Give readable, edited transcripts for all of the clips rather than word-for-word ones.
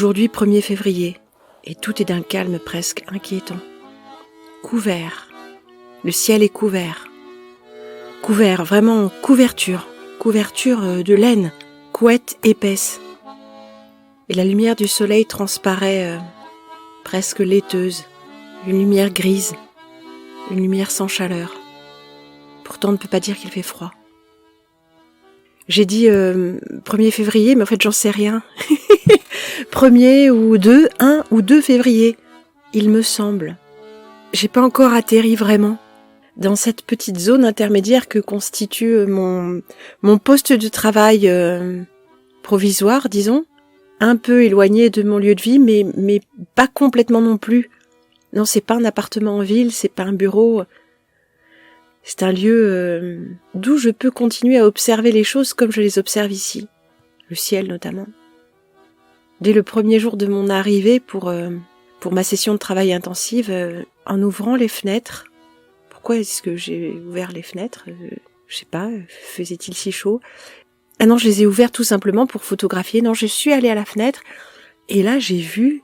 Aujourd'hui, 1er février, et tout est d'un calme presque inquiétant. Couvert. Le ciel est couvert. Couvert, vraiment couverture. Couverture de laine, couette épaisse. Et la lumière du soleil transparaît presque laiteuse. Une lumière grise. Une lumière sans chaleur. Pourtant, on ne peut pas dire qu'il fait froid. J'ai dit 1er février, mais en fait, j'en sais rien. 1er ou 2, 1 ou 2 février, il me semble. J'ai pas encore atterri vraiment dans cette petite zone intermédiaire que constitue mon poste de travail provisoire, disons, un peu éloigné de mon lieu de vie, mais pas complètement non plus. Non, c'est pas un appartement en ville, c'est pas un bureau. C'est un lieu d'où je peux continuer à observer les choses comme je les observe ici. Le ciel notamment. Dès le premier jour de mon arrivée pour ma session de travail intensive, en ouvrant les fenêtres. Pourquoi est-ce que j'ai ouvert les fenêtres ? Je sais pas, faisait-il si chaud ? Ah non, je les ai ouvertes tout simplement pour photographier. Non, je suis allée à la fenêtre et là j'ai vu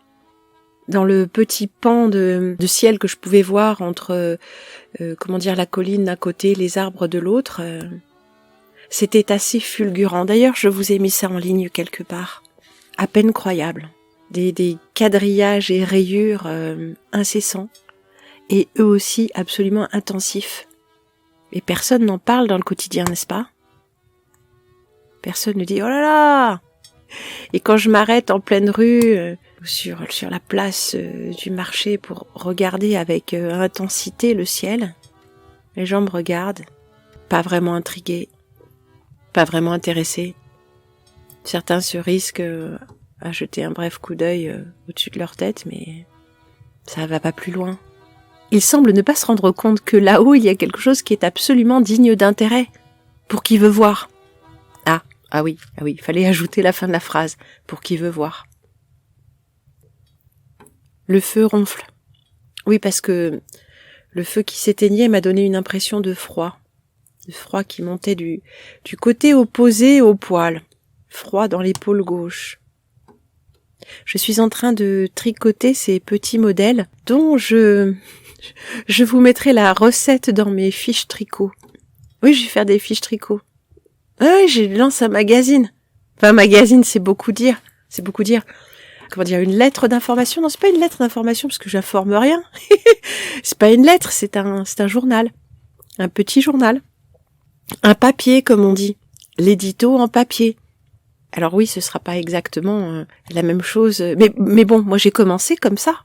dans le petit pan de ciel que je pouvais voir entre la colline d'un côté, les arbres de l'autre. C'était assez fulgurant. D'ailleurs, je vous ai mis ça en ligne quelque part. À peine croyable. Des quadrillages et rayures incessants. Et eux aussi absolument intensifs. Et personne n'en parle dans le quotidien, n'est-ce pas ? Personne ne dit « Oh là là !» Et quand je m'arrête en pleine rue, sur la place du marché pour regarder avec intensité le ciel, les gens me regardent, pas vraiment intrigués, pas vraiment intéressés. Certains se risquent à jeter un bref coup d'œil au-dessus de leur tête, mais ça va pas plus loin. Ils semblent ne pas se rendre compte que là-haut, il y a quelque chose qui est absolument digne d'intérêt, pour qui veut voir. Ah oui, il fallait ajouter la fin de la phrase, pour qui veut voir. Le feu ronfle. Oui, parce que le feu qui s'éteignait m'a donné une impression de froid qui montait du côté opposé au poêle, froid dans l'épaule gauche. Je suis en train de tricoter ces petits modèles dont je vous mettrai la recette dans mes fiches tricot. Oui, je vais faire des fiches tricot. Oui, je lance un magazine. Enfin, magazine, c'est beaucoup dire. Comment dire, une lettre d'information? Non, c'est pas une lettre d'information parce que j'informe rien. C'est pas une lettre, c'est un journal. Un petit journal. Un papier, comme on dit. L'édito en papier. Alors oui, ce sera pas exactement la même chose. Mais bon, moi j'ai commencé comme ça.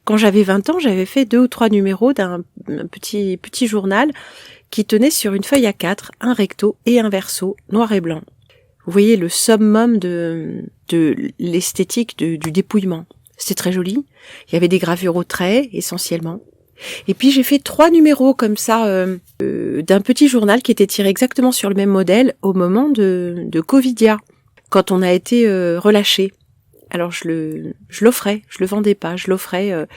Quand j'avais 20 ans, j'avais fait 2 ou 3 numéros d'un petit journal qui tenait sur une feuille A4, un recto et un verso, noir et blanc. Vous voyez le summum de l'esthétique du dépouillement. C'était très joli. Il y avait des gravures au trait, essentiellement. Et puis j'ai fait 3 numéros comme ça d'un petit journal qui était tiré exactement sur le même modèle au moment de Covidia, quand on a été relâché. Alors je l'offrais, je le vendais pas, je l'offrais.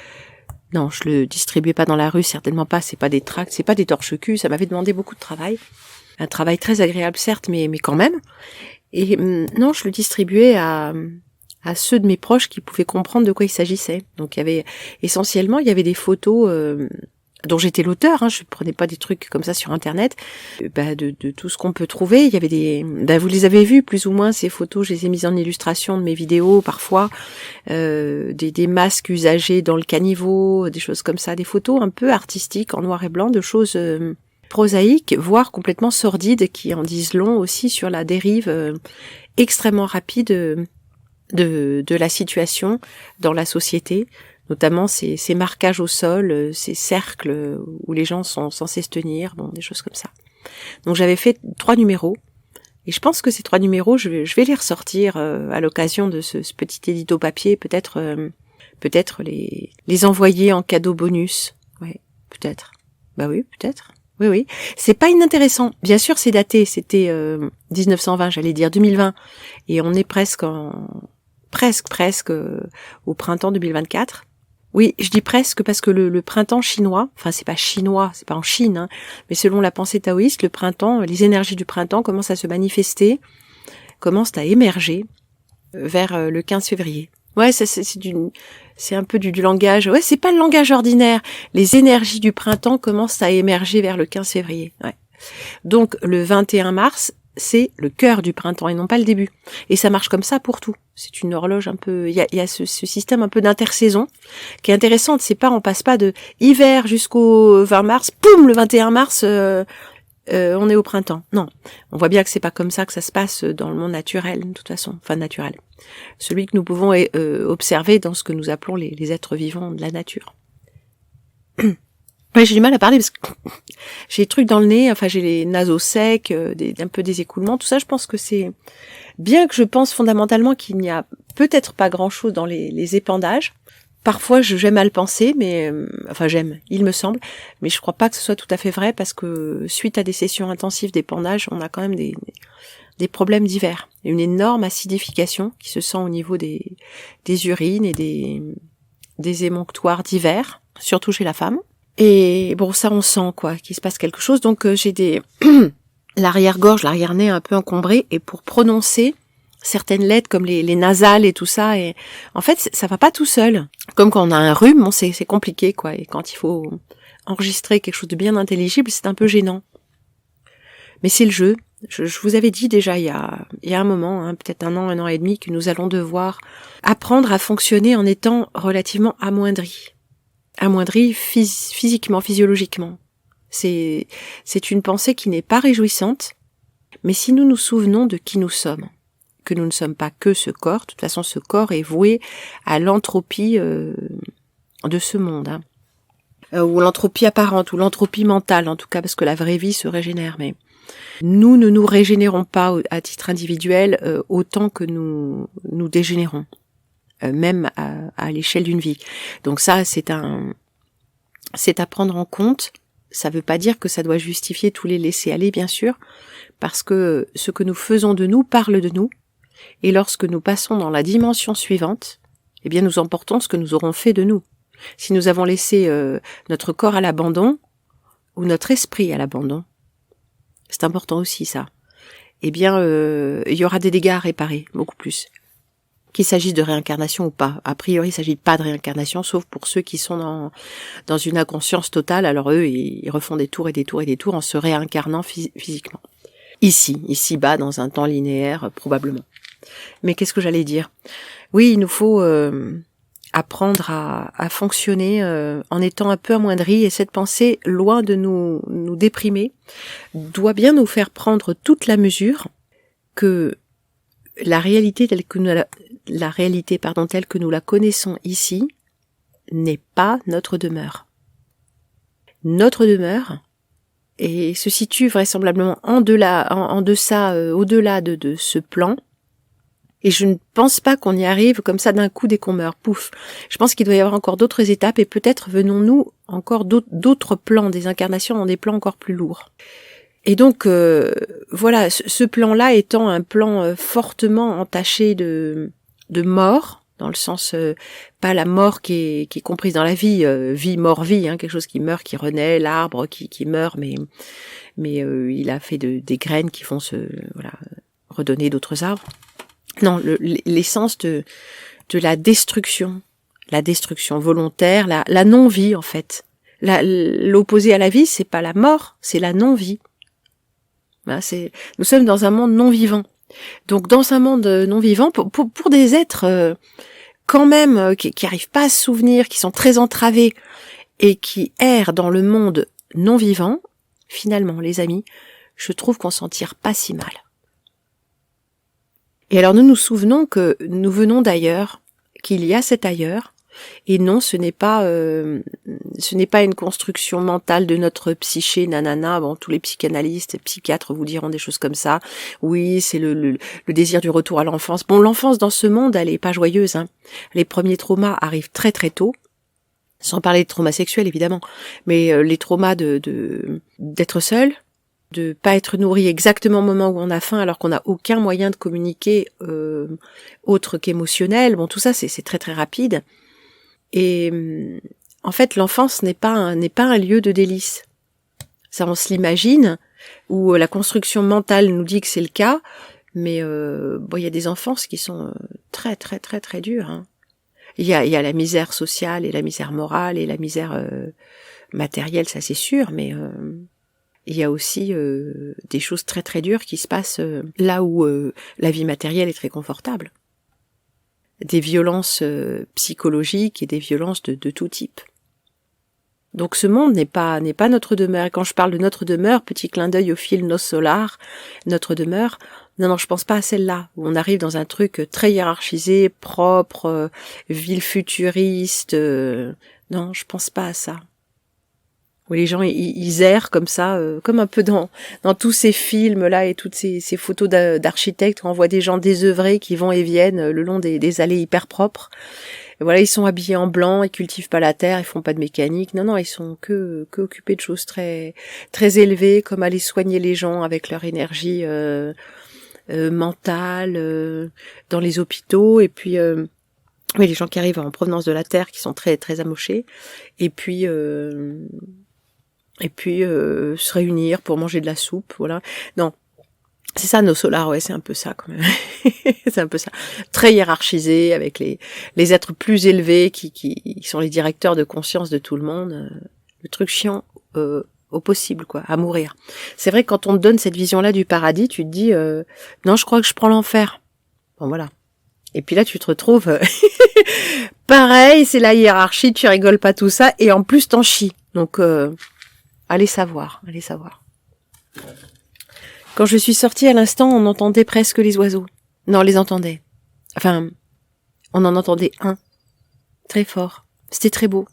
Non, je le distribuais pas dans la rue, certainement pas. C'est pas des tracts, c'est pas des torche-cul. Ça m'avait demandé beaucoup de travail, un travail très agréable certes, mais quand même. Et non, je le distribuais à ceux de mes proches qui pouvaient comprendre de quoi il s'agissait. Donc il y avait des photos dont j'étais l'auteur, je prenais pas des trucs comme ça sur internet, de tout ce qu'on peut trouver. Il y avait vous les avez vus plus ou moins ces photos, je les ai mises en illustration de mes vidéos parfois, des masques usagés dans le caniveau, des choses comme ça, des photos un peu artistiques en noir et blanc, de choses prosaïques, voire complètement sordides, qui en disent long aussi sur la dérive extrêmement rapide de la situation dans la société, notamment ces marquages au sol, ces cercles où les gens sont censés se tenir, des choses comme ça. Donc j'avais fait 3 numéros, et je pense que ces 3 numéros, je vais les ressortir à l'occasion de ce petit édito papier, peut-être les envoyer en cadeau bonus. Ouais, peut-être. Bah oui, peut-être. Oui. C'est pas inintéressant. Bien sûr, c'est daté, c'était 1920, j'allais dire 2020, et on est presque au printemps 2024. Oui, je dis presque parce que le printemps chinois, enfin c'est pas chinois, c'est pas en Chine, mais selon la pensée taoïste, le printemps, les énergies du printemps commencent à se manifester, commencent à émerger vers le 15 février. Ouais, c'est un peu du langage. Ouais, c'est pas le langage ordinaire. Les énergies du printemps commencent à émerger vers le 15 février. Ouais. Donc, le 21 mars, c'est le cœur du printemps et non pas le début. Et ça marche comme ça pour tout. C'est une horloge un peu, il y a ce système un peu d'intersaison qui est intéressante. C'est pas, on passe pas de hiver jusqu'au 20 mars, poum, le 21 mars, on est au printemps. Non. On voit bien que c'est pas comme ça que ça se passe dans le monde naturel, de toute façon. Enfin, naturel. Celui que nous pouvons observer dans ce que nous appelons les êtres vivants de la nature. Ouais, j'ai du mal à parler parce que j'ai des trucs dans le nez, enfin j'ai les naseaux secs, un peu des écoulements, tout ça. Je pense que c'est bien que je pense fondamentalement qu'il n'y a peut-être pas grand-chose dans les épandages. Parfois j'aime à le penser, mais enfin j'aime, il me semble, mais je crois pas que ce soit tout à fait vrai parce que suite à des sessions intensives d'épandage, on a quand même des problèmes divers. Il y a une énorme acidification qui se sent au niveau des urines et des émonctoires divers, surtout chez la femme. Et bon, ça on sent quoi, qu'il se passe quelque chose. Donc j'ai l'arrière-gorge, l'arrière-nez un peu encombré. Et pour prononcer certaines lettres comme les nasales et tout ça, et en fait ça va pas tout seul. Comme quand on a un rhume, bon, c'est compliqué quoi. Et quand il faut enregistrer quelque chose de bien intelligible, c'est un peu gênant. Mais c'est le jeu. Je vous avais dit déjà il y a un moment, hein, peut-être un an et demi, que nous allons devoir apprendre à fonctionner en étant relativement amoindris physiquement, physiologiquement. C'est une pensée qui n'est pas réjouissante, mais si nous nous souvenons de qui nous sommes, que nous ne sommes pas que ce corps, de toute façon ce corps est voué à l'entropie de ce monde, hein. Ou l'entropie apparente, ou l'entropie mentale en tout cas, parce que la vraie vie se régénère, mais nous ne nous régénérons pas à titre individuel autant que nous dégénérons. Même à l'échelle d'une vie. Donc ça, c'est à prendre en compte. Ça veut pas dire que ça doit justifier tous les laisser-aller, bien sûr, parce que ce que nous faisons de nous parle de nous, et lorsque nous passons dans la dimension suivante, eh bien nous emportons ce que nous aurons fait de nous. Si nous avons laissé notre corps à l'abandon, ou notre esprit à l'abandon, c'est important aussi ça, eh bien il y aura des dégâts à réparer, beaucoup plus. Qu'il s'agisse de réincarnation ou pas. A priori, il ne s'agit pas de réincarnation, sauf pour ceux qui sont dans une inconscience totale. Alors eux, ils refont des tours et des tours et des tours en se réincarnant physiquement. Ici-bas, dans un temps linéaire, probablement. Mais qu'est-ce que j'allais dire ? Oui, il nous faut apprendre à fonctionner en étant un peu amoindri, et cette pensée, loin de nous déprimer, doit bien nous faire prendre toute la mesure que la réalité telle que nous la connaissons ici n'est pas notre demeure. Notre demeure se situe vraisemblablement au-delà de ce plan. Et je ne pense pas qu'on y arrive comme ça d'un coup dès qu'on meurt. Pouf. Je pense qu'il doit y avoir encore d'autres étapes et peut-être venons-nous encore d'autres plans, des incarnations dans des plans encore plus lourds. Et donc, voilà, ce plan-là étant un plan fortement entaché de mort, dans le sens, pas la mort qui est comprise dans la vie, vie, mort, vie, hein, quelque chose qui meurt, qui renaît, l'arbre qui meurt, mais il a fait des graines qui vont redonner d'autres arbres. Non, l'essence de la destruction volontaire, la non-vie en fait. L'opposé à la vie, c'est pas la mort, c'est la non-vie. Voilà, nous sommes dans un monde non vivant. Donc dans un monde non vivant, pour des êtres quand même qui arrivent pas à se souvenir, qui sont très entravés et qui errent dans le monde non vivant, finalement les amis, je trouve qu'on s'en tire pas si mal. Et alors nous nous souvenons que nous venons d'ailleurs, qu'il y a cet ailleurs, et non, ce n'est pas une construction mentale de notre psyché, nanana. Bon, tous les psychanalystes et psychiatres vous diront des choses comme ça. Oui, c'est le désir du retour à l'enfance. Bon, l'enfance dans ce monde, elle est pas joyeuse, hein. Les premiers traumas arrivent très très tôt. Sans parler de traumas sexuels, évidemment. Mais les traumas d'être seul, de pas être nourri exactement au moment où on a faim alors qu'on n'a aucun moyen de communiquer autre qu'émotionnel. Bon, tout ça, c'est très très rapide. Et en fait, l'enfance n'est pas un lieu de délices. Ça, on se l'imagine, où la construction mentale nous dit que c'est le cas, mais il y a des enfances qui sont très très très très dures, hein. Il y a la misère sociale et la misère morale et la misère matérielle, ça c'est sûr, mais il y a aussi des choses très très dures qui se passent là où la vie matérielle est très confortable. Des violences psychologiques et des violences de tout type. Donc ce monde n'est pas notre demeure. Et quand je parle de notre demeure, petit clin d'œil au film Nos Solar, notre demeure, non, je pense pas à celle-là, où on arrive dans un truc très hiérarchisé, propre, ville futuriste. Non, je pense pas à ça. Où les gens ils errent comme ça, comme un peu dans tous ces films là et toutes ces photos d'architectes où on voit des gens désœuvrés qui vont et viennent le long des allées hyper propres. Et voilà, ils sont habillés en blanc, ils cultivent pas la terre, ils font pas de mécanique. Non, ils sont que occupés de choses très très élevées, comme aller soigner les gens avec leur énergie mentale dans les hôpitaux. Et puis oui, les gens qui arrivent en provenance de la terre, qui sont très très amochés. Et puis se réunir pour manger de la soupe, voilà. Non, c'est ça Nos Solar, ouais, c'est un peu ça quand même. C'est un peu ça. Très hiérarchisé, avec les êtres plus élevés qui sont les directeurs de conscience de tout le monde. Le truc chiant au possible, quoi, à mourir. C'est vrai que quand on te donne cette vision-là du paradis, tu te dis non, je crois que je prends l'enfer. Bon, voilà. Et puis là, tu te retrouves pareil, c'est la hiérarchie, tu rigoles pas tout ça, et en plus t'en chies. Donc allez savoir. Quand je suis sortie à l'instant, on entendait presque les oiseaux. Non, on les entendait. Enfin, on en entendait un. Très fort. C'était très beau.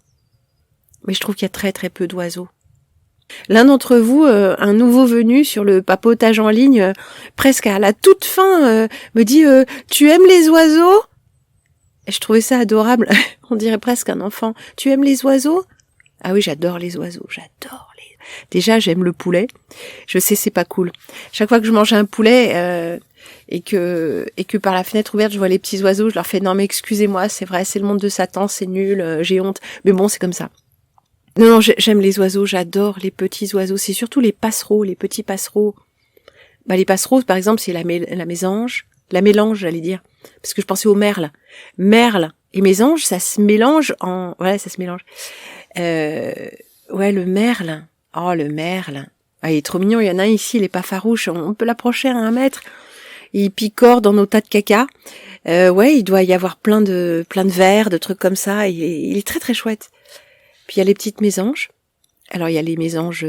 Mais je trouve qu'il y a très très peu d'oiseaux. L'un d'entre vous, un nouveau venu sur le papotage en ligne, presque à la toute fin, me dit « Tu aimes les oiseaux ?» Et je trouvais ça adorable. On dirait presque un enfant. « Tu aimes les oiseaux ?» Ah oui, j'adore les oiseaux, Déjà, j'aime le poulet. Je sais, c'est pas cool. Chaque fois que je mange un poulet et que par la fenêtre ouverte, je vois les petits oiseaux, je leur fais « Non, mais excusez-moi, c'est vrai, c'est le monde de Satan, c'est nul, j'ai honte. » Mais bon, c'est comme ça. Non, j'aime les oiseaux, j'adore les petits oiseaux. C'est surtout les passereaux, les petits passereaux. Bah, les passereaux, par exemple, c'est la mésange, j'allais dire. Parce que je pensais au merle. Merle et mésange, ça se mélange Voilà, ça se mélange. Ouais, le merle. Oh, le merle. Ah, il est trop mignon. Il y en a un ici, il est pas farouche. On peut l'approcher à 1 mètre. Il picore dans nos tas de caca. Ouais, il doit y avoir plein de vers, de trucs comme ça. Il est très très chouette. Puis il y a les petites mésanges. Alors il y a les mésanges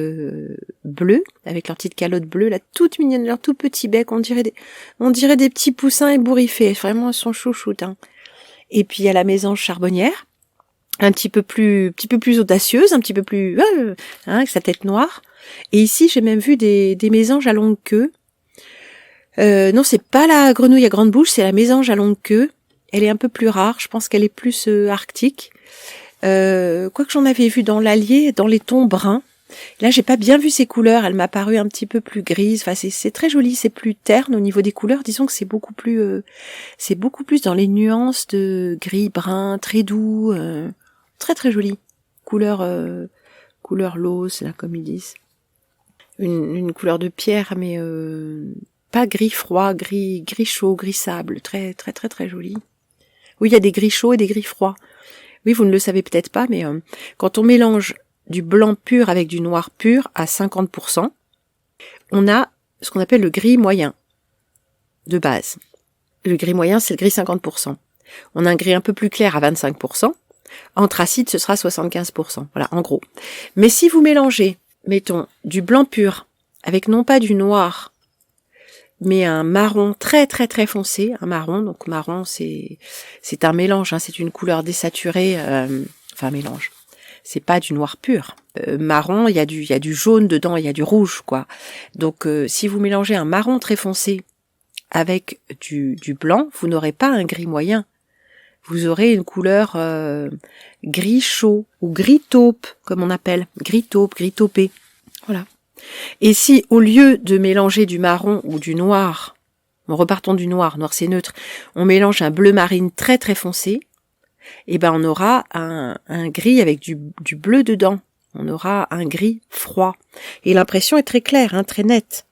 bleus, avec leur petite calotte bleue, là, toute mignonne, leur tout petit bec. On dirait des petits poussins ébouriffés. Vraiment, elles sont chouchoutes, hein. Et puis il y a la mésange charbonnière. Un petit peu plus audacieuse, un petit peu plus, avec sa tête noire. Et ici, j'ai même vu des mésanges à longue queue. Non, c'est pas la grenouille à grande bouche, c'est la mésange à longue queue. Elle est un peu plus rare, je pense qu'elle est plus arctique. Quoique j'en avais vu dans l'Allier, dans les tons bruns. Là, j'ai pas bien vu ses couleurs, elle m'a paru un petit peu plus grise. Enfin, c'est très joli, c'est plus terne au niveau des couleurs. Disons que c'est beaucoup plus dans les nuances de gris, brun, très doux. Très très joli. Couleur lauce, là, comme ils disent. Une couleur de pierre, mais pas gris froid, gris chaud, gris sable. Très très très très joli. Oui, il y a des gris chauds et des gris froids. Oui, vous ne le savez peut-être pas, mais quand on mélange du blanc pur avec du noir pur à 50%, on a ce qu'on appelle le gris moyen de base. Le gris moyen, c'est le gris 50%. On a un gris un peu plus clair à 25%. Anthracite, ce sera 75%. Voilà, en gros. Mais si vous mélangez, mettons, du blanc pur avec non pas du noir, mais un marron très très très foncé, un marron, donc marron c'est un mélange, hein, c'est une couleur désaturée, enfin mélange. C'est pas du noir pur. Marron, il y a du jaune dedans, il y a du rouge, quoi. Donc si vous mélangez un marron très foncé avec du blanc, vous n'aurez pas un gris moyen. Vous aurez une couleur gris chaud ou gris taupe, comme on appelle, gris taupe, gris taupé. Voilà. Et si au lieu de mélanger du marron ou du noir, repartons du noir c'est neutre, on mélange un bleu marine très très foncé, et ben on aura un gris avec du bleu dedans. On aura un gris froid. Et l'impression est très claire, hein, très nette.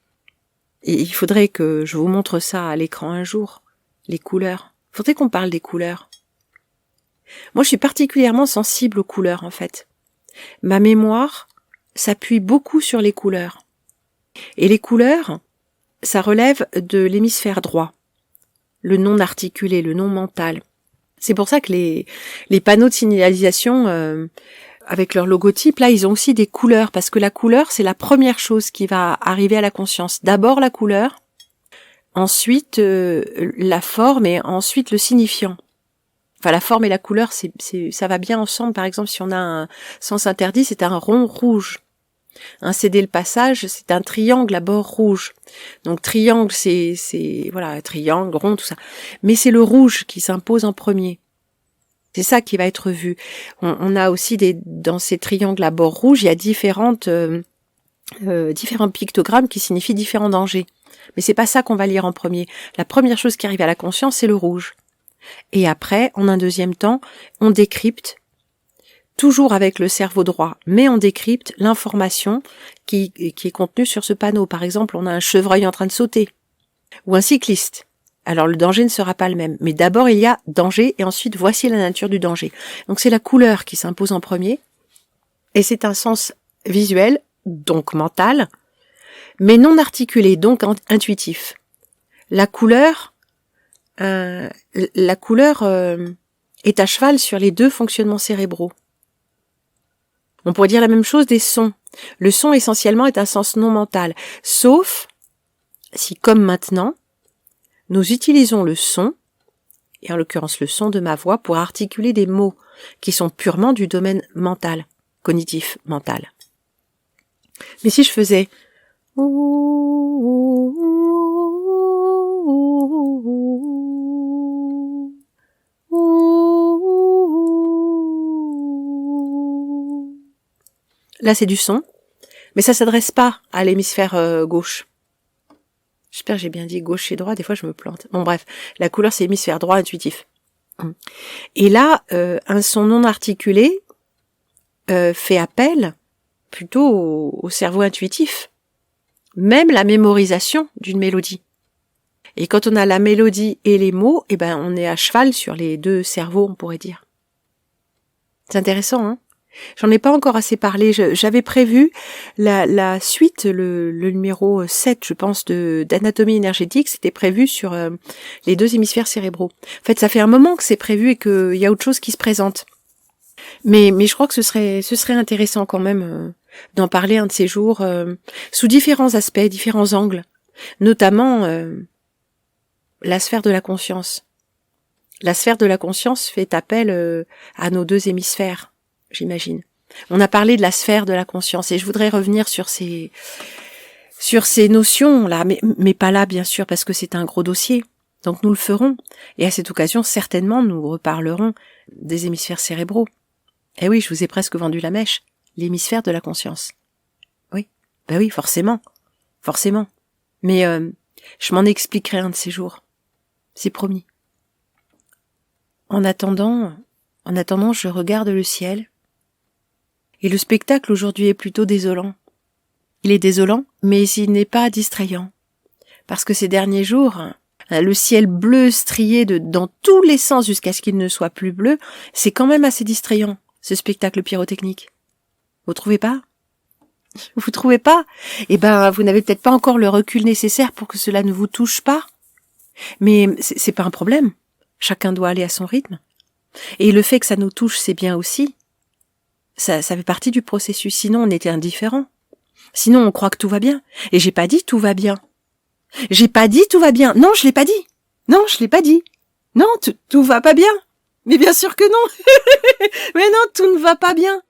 Et il faudrait que je vous montre ça à l'écran un jour, les couleurs. Il faudrait qu'on parle des couleurs. Moi, je suis particulièrement sensible aux couleurs, en fait. Ma mémoire s'appuie beaucoup sur les couleurs. Et les couleurs, ça relève de l'hémisphère droit, le non articulé, le non mental. C'est pour ça que les panneaux de signalisation, avec leur logotype, là, ils ont aussi des couleurs, parce que la couleur, c'est la première chose qui va arriver à la conscience. D'abord la couleur, ensuite la forme et ensuite le signifiant. Enfin, la forme et la couleur, ça va bien ensemble. Par exemple, si on a un sens interdit, c'est un rond rouge. Un céder le passage, c'est un triangle à bord rouge. Donc triangle, c'est voilà, triangle, rond, tout ça. Mais c'est le rouge qui s'impose en premier. C'est ça qui va être vu. On a aussi dans ces triangles à bord rouge, il y a différents pictogrammes qui signifient différents dangers. Mais c'est pas ça qu'on va lire en premier. La première chose qui arrive à la conscience, c'est le rouge. Et après, en un deuxième temps, on décrypte, toujours avec le cerveau droit, mais on décrypte l'information qui est contenue sur ce panneau. Par exemple, on a un chevreuil en train de sauter, ou un cycliste. Alors le danger ne sera pas le même. Mais d'abord, il y a danger, et ensuite, voici la nature du danger. Donc c'est la couleur qui s'impose en premier, et c'est un sens visuel, donc mental, mais non articulé, donc intuitif. La couleur est à cheval sur les deux fonctionnements cérébraux. On pourrait dire la même chose des sons. Le son essentiellement est un sens non mental, sauf si, comme maintenant, nous utilisons le son, et en l'occurrence le son de ma voix, pour articuler des mots qui sont purement du domaine mental, cognitif, mental. Mais si je faisais là, c'est du son, mais ça s'adresse pas à l'hémisphère gauche. J'espère que j'ai bien dit gauche et droit, des fois je me plante. Bon bref, la couleur c'est hémisphère droit intuitif. Et là, un son non articulé fait appel plutôt au cerveau intuitif. Même la mémorisation d'une mélodie. Et quand on a la mélodie et les mots, eh ben on est à cheval sur les deux cerveaux, on pourrait dire. C'est intéressant, hein? J'en ai pas encore assez parlé. J'avais prévu la suite, le numéro 7, je pense, d'anatomie énergétique. C'était prévu sur les deux hémisphères cérébraux. En fait, ça fait un moment que c'est prévu et qu'il y a autre chose qui se présente. Mais je crois que ce serait intéressant quand même d'en parler un de ces jours sous différents aspects, différents angles. Notamment la sphère de la conscience. La sphère de la conscience fait appel à nos deux hémisphères. J'imagine. On a parlé de la sphère de la conscience et je voudrais revenir sur ces notions-là, mais pas là, bien sûr, parce que c'est un gros dossier. Donc nous le ferons. Et à cette occasion, certainement, nous reparlerons des hémisphères cérébraux. Eh oui, je vous ai presque vendu la mèche. L'hémisphère de la conscience. Oui. Ben oui, forcément. Forcément. Mais je m'en expliquerai un de ces jours. C'est promis. En attendant, je regarde le ciel. Et le spectacle aujourd'hui est plutôt désolant. Il est désolant, mais il n'est pas distrayant. Parce que ces derniers jours, le ciel bleu strié dans tous les sens jusqu'à ce qu'il ne soit plus bleu, c'est quand même assez distrayant, ce spectacle pyrotechnique. Vous trouvez pas? Vous trouvez pas? Eh ben, vous n'avez peut-être pas encore le recul nécessaire pour que cela ne vous touche pas. Mais c'est pas un problème. Chacun doit aller à son rythme. Et le fait que ça nous touche, c'est bien aussi. Ça fait partie du processus, sinon on était indifférent. Sinon on croit que tout va bien. Et j'ai pas dit tout va bien. J'ai pas dit tout va bien. Non, je l'ai pas dit. Non, je l'ai pas dit. Non, tout va pas bien. Mais bien sûr que non. Mais non, tout ne va pas bien.